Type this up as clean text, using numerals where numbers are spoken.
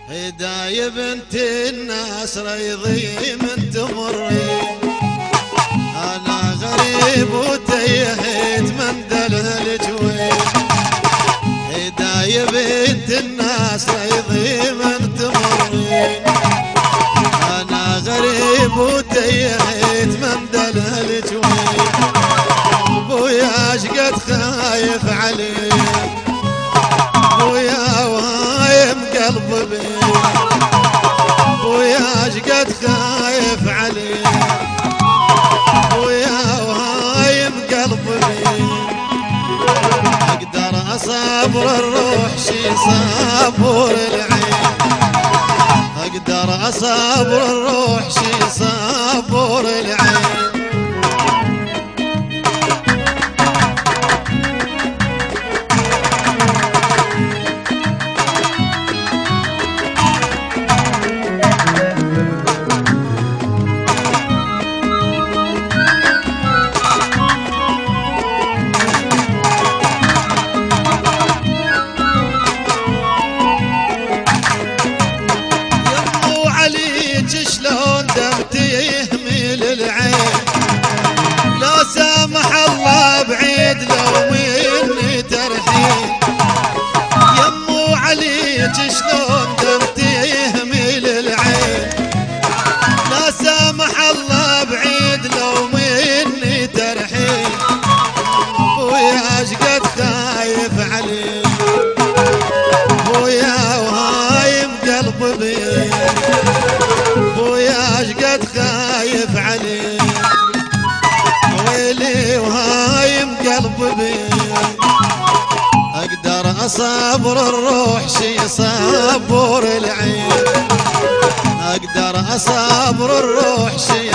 هداية بنت الناس ريضي من تمري، أنا غريب وتيهت من دله الجويل. هداية بنت الناس ريضي من تمري، أنا غريب وتيهت من دله الجويل. بويا شقد خايف علي، بويا وهايم قلب بي، بويا شقد خايف علي، بويا وهايم قلب بي. اقدر اصبر الروح شي صبور العين، اقدر اصبر الروح شي صبور العين. شلون دمتي يهمل العين، لا سامح الله بعيد لو مني ترحيل. يمو عليك شلون دمتي يهمل العين، لا سامح الله بعيد لو مني ترحيل. بويا شقد خايف عليك، بويا وهايم قلب بي، بويا شقد خايف علي، ويلي وهايم قلب بي. اقدر اصبر الروح شي صبور العين، اقدر اصبر الروح شي